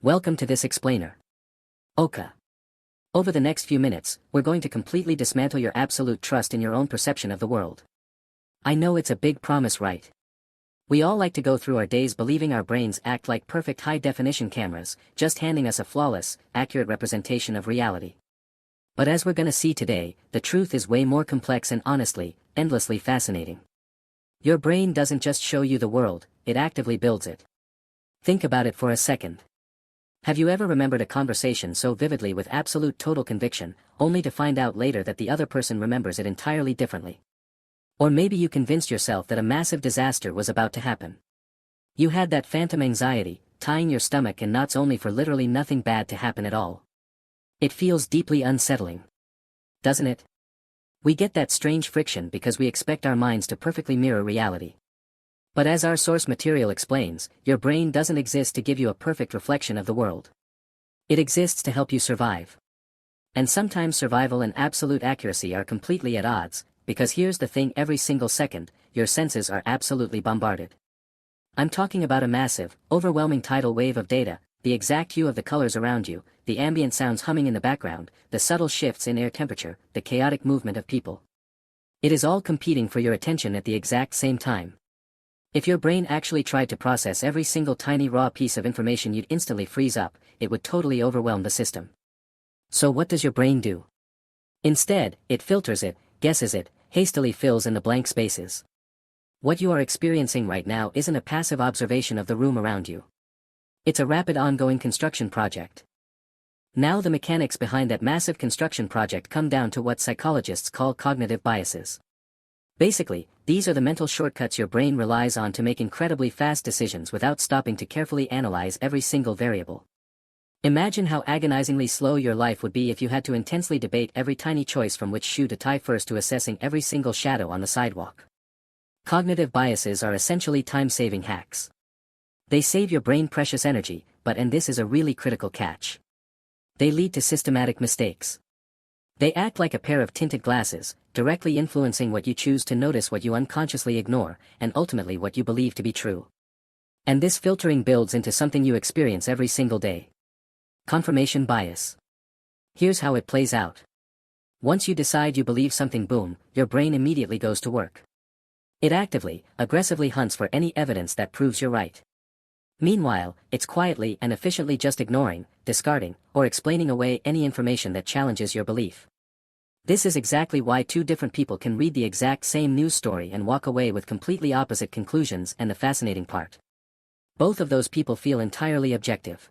Welcome to this explainer. Oka. Over the next few minutes, we're going to completely dismantle your absolute trust in your own perception of the world. I know it's a big promise, right? We all like to go through our days believing our brains act like perfect high-definition cameras, just handing us a flawless, accurate representation of reality. But as we're gonna see today, the truth is way more complex and honestly, endlessly fascinating. Your brain doesn't just show you the world, it actively builds it. Think about it for a second. Have you ever remembered a conversation so vividly with absolute total conviction, only to find out later that the other person remembers it entirely differently? Or maybe you convinced yourself that a massive disaster was about to happen. You had that phantom anxiety, tying your stomach in knots only for literally nothing bad to happen at all. It feels deeply unsettling. Doesn't it? We get that strange friction because we expect our minds to perfectly mirror reality. But as our source material explains, your brain doesn't exist to give you a perfect reflection of the world. It exists to help you survive. And sometimes survival and absolute accuracy are completely at odds, because here's the thing: every single second, your senses are absolutely bombarded. I'm talking about a massive, overwhelming tidal wave of data, the exact hue of the colors around you, the ambient sounds humming in the background, the subtle shifts in air temperature, the chaotic movement of people. It is all competing for your attention at the exact same time. If your brain actually tried to process every single tiny raw piece of information, you'd instantly freeze up. It would totally overwhelm the system. So what does your brain do? Instead, it filters it, guesses it, hastily fills in the blank spaces. What you are experiencing right now isn't a passive observation of the room around you. It's a rapid ongoing construction project. Now the mechanics behind that massive construction project come down to what psychologists call cognitive biases. Basically, these are the mental shortcuts your brain relies on to make incredibly fast decisions without stopping to carefully analyze every single variable. Imagine how agonizingly slow your life would be if you had to intensely debate every tiny choice, from which shoe to tie first to assessing every single shadow on the sidewalk. Cognitive biases are essentially time-saving hacks. They save your brain precious energy, and this is a really critical catch. They lead to systematic mistakes. They act like a pair of tinted glasses, directly influencing what you choose to notice, what you unconsciously ignore, and ultimately what you believe to be true. And this filtering builds into something you experience every single day. Confirmation bias. Here's how it plays out. Once you decide you believe something, boom, your brain immediately goes to work. It actively, aggressively hunts for any evidence that proves you're right. Meanwhile, it's quietly and efficiently just ignoring, discarding, or explaining away any information that challenges your belief. This is exactly why two different people can read the exact same news story and walk away with completely opposite conclusions, and the fascinating part: both of those people feel entirely objective.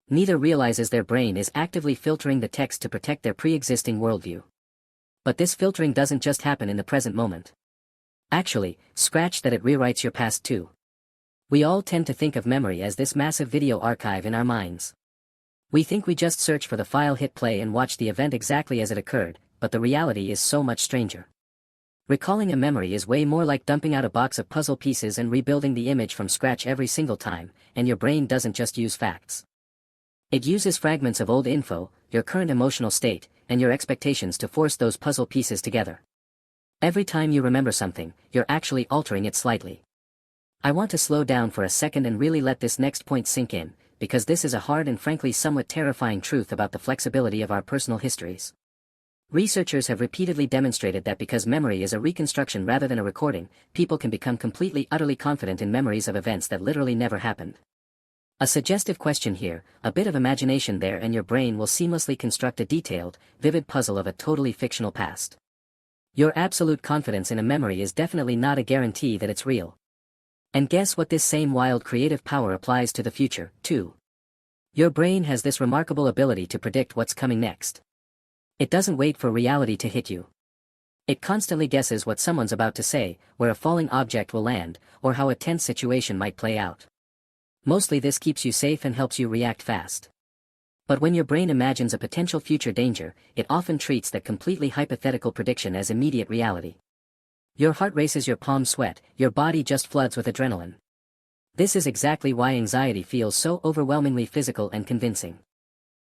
Neither realizes their brain is actively filtering the text to protect their pre-existing worldview. But this filtering doesn't just happen in the present moment. Actually, scratch that, it rewrites your past too. We all tend to think of memory as this massive video archive in our minds. We think we just search for the file, hit play, and watch the event exactly as it occurred, but the reality is so much stranger. Recalling a memory is way more like dumping out a box of puzzle pieces and rebuilding the image from scratch every single time, and your brain doesn't just use facts. It uses fragments of old info, your current emotional state, and your expectations to force those puzzle pieces together. Every time you remember something, you're actually altering it slightly. I want to slow down for a second and really let this next point sink in, because this is a hard and frankly somewhat terrifying truth about the flexibility of our personal histories. Researchers have repeatedly demonstrated that because memory is a reconstruction rather than a recording, people can become completely, utterly confident in memories of events that literally never happened. A suggestive question here, a bit of imagination there, and your brain will seamlessly construct a detailed, vivid puzzle of a totally fictional past. Your absolute confidence in a memory is definitely not a guarantee that it's real. And guess what? This same wild creative power applies to the future, too. Your brain has this remarkable ability to predict what's coming next. It doesn't wait for reality to hit you. It constantly guesses what someone's about to say, where a falling object will land, or how a tense situation might play out. Mostly this keeps you safe and helps you react fast. But when your brain imagines a potential future danger, it often treats that completely hypothetical prediction as immediate reality. Your heart races, your palms sweat, your body just floods with adrenaline. This is exactly why anxiety feels so overwhelmingly physical and convincing.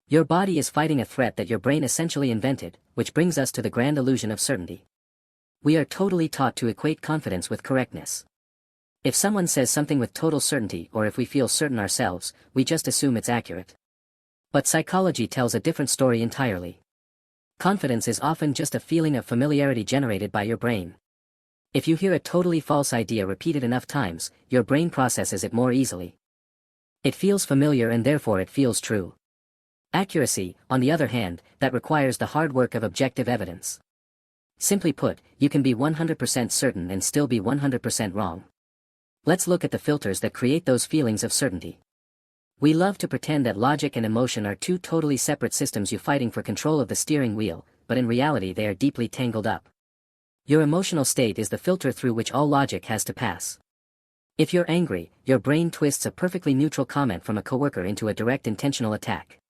Your body is fighting a threat that your brain essentially invented, which brings us to the grand illusion of certainty. We are totally taught to equate confidence with correctness. If someone says something with total certainty or if we feel certain ourselves, we just assume it's accurate. But psychology tells a different story entirely. Confidence is often just a feeling of familiarity generated by your brain. If you hear a totally false idea repeated enough times, your brain processes it more easily. It feels familiar and therefore it feels true. Accuracy, on the other hand, that requires the hard work of objective evidence. Simply put, you can be 100% certain and still be 100% wrong. Let's look at the filters that create those feelings of certainty. We love to pretend that logic and emotion are two totally separate systems fighting for control of the steering wheel, but in reality they are deeply tangled up. Your emotional state is the filter through which all logic has to pass. If you're angry, your brain twists a perfectly neutral comment from a coworker into a direct intentional attack.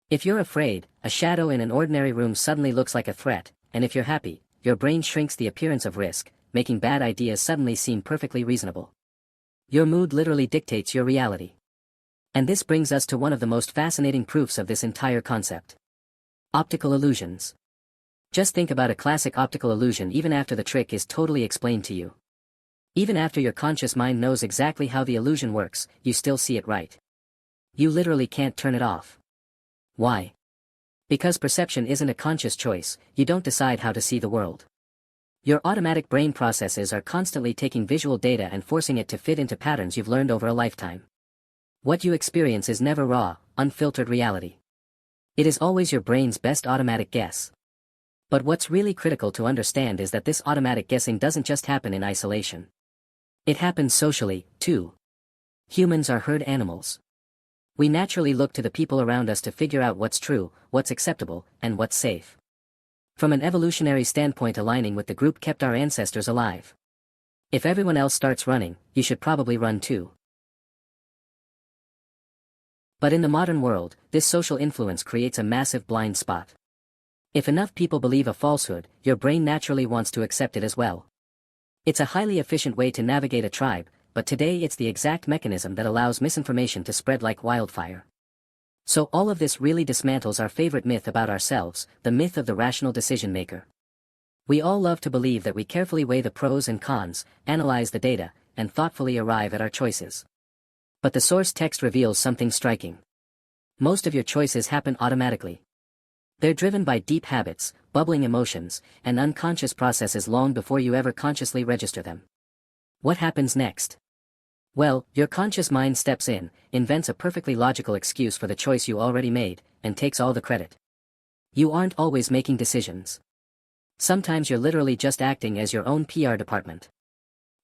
If you're afraid, a shadow in an ordinary room suddenly looks like a threat, and if you're happy, your brain shrinks the appearance of risk, making bad ideas suddenly seem perfectly reasonable. Your mood literally dictates your reality. And this brings us to one of the most fascinating proofs of this entire concept. Optical illusions. Just think about a classic optical illusion even after the trick is totally explained to you. Even after your conscious mind knows exactly how the illusion works, you still see it right. You literally can't turn it off. Why? Because perception isn't a conscious choice, you don't decide how to see the world. Your automatic brain processes are constantly taking visual data and forcing it to fit into patterns you've learned over a lifetime. What you experience is never raw, unfiltered reality. It is always your brain's best automatic guess. But what's really critical to understand is that this automatic guessing doesn't just happen in isolation. It happens socially, too. Humans are herd animals. We naturally look to the people around us to figure out what's true, what's acceptable, and what's safe. From an evolutionary standpoint, aligning with the group kept our ancestors alive. If everyone else starts running, you should probably run too. But in the modern world, this social influence creates a massive blind spot. If enough people believe a falsehood, your brain naturally wants to accept it as well. It's a highly efficient way to navigate a tribe, but today it's the exact mechanism that allows misinformation to spread like wildfire. So all of this really dismantles our favorite myth about ourselves, the myth of the rational decision maker. We all love to believe that we carefully weigh the pros and cons, analyze the data, and thoughtfully arrive at our choices. But the source text reveals something striking. Most of your choices happen automatically. They're driven by deep habits, bubbling emotions, and unconscious processes long before you ever consciously register them. What happens next? Well, your conscious mind steps in, invents a perfectly logical excuse for the choice you already made, and takes all the credit. You aren't always making decisions. Sometimes you're literally just acting as your own PR department.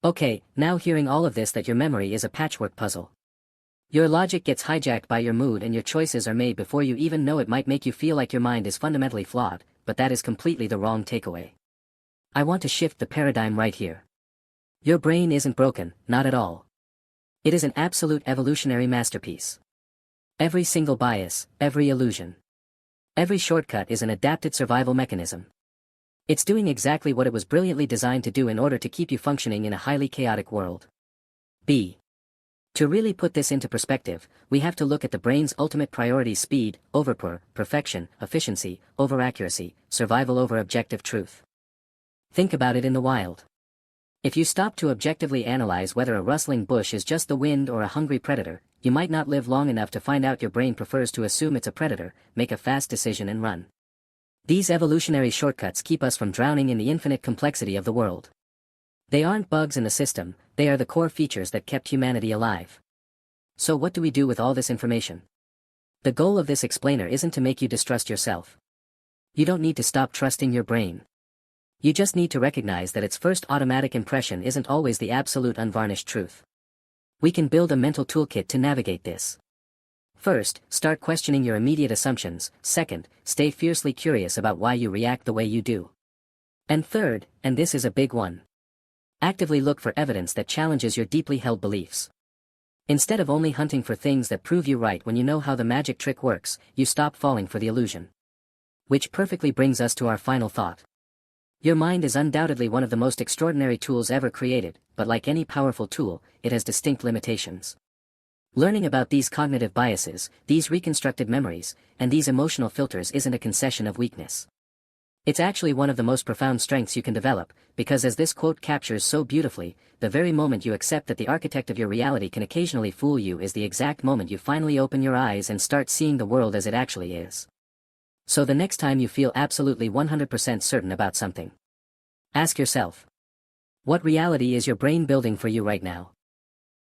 Okay, now hearing all of this, that your memory is a patchwork puzzle. Your logic gets hijacked by your mood and your choices are made before you even know it. Might make you feel like your mind is fundamentally flawed, but that is completely the wrong takeaway. I want to shift the paradigm right here. Your brain isn't broken, not at all. It is an absolute evolutionary masterpiece. Every single bias, every illusion, every shortcut is an adapted survival mechanism. It's doing exactly what it was brilliantly designed to do in order to keep you functioning in a highly chaotic world. To really put this into perspective, we have to look at the brain's ultimate priorities: speed over perfection, efficiency over accuracy, survival over objective truth. Think about it in the wild. If you stop to objectively analyze whether a rustling bush is just the wind or a hungry predator, you might not live long enough to find out your brain prefers to assume it's a predator, make a fast decision and run. These evolutionary shortcuts keep us from drowning in the infinite complexity of the world. They aren't bugs in the system, they are the core features that kept humanity alive. So what do we do with all this information? The goal of this explainer isn't to make you distrust yourself. You don't need to stop trusting your brain. You just need to recognize that its first automatic impression isn't always the absolute unvarnished truth. We can build a mental toolkit to navigate this. First, start questioning your immediate assumptions. Second, stay fiercely curious about why you react the way you do. And third, and this is a big one, actively look for evidence that challenges your deeply held beliefs. Instead of only hunting for things that prove you right when you know how the magic trick works, you stop falling for the illusion. Which perfectly brings us to our final thought. Your mind is undoubtedly one of the most extraordinary tools ever created, but like any powerful tool, it has distinct limitations. Learning about these cognitive biases, these reconstructed memories, and these emotional filters isn't a concession of weakness. It's actually one of the most profound strengths you can develop, because as this quote captures so beautifully, the very moment you accept that the architect of your reality can occasionally fool you is the exact moment you finally open your eyes and start seeing the world as it actually is. So the next time you feel absolutely 100% certain about something, ask yourself, what reality is your brain building for you right now?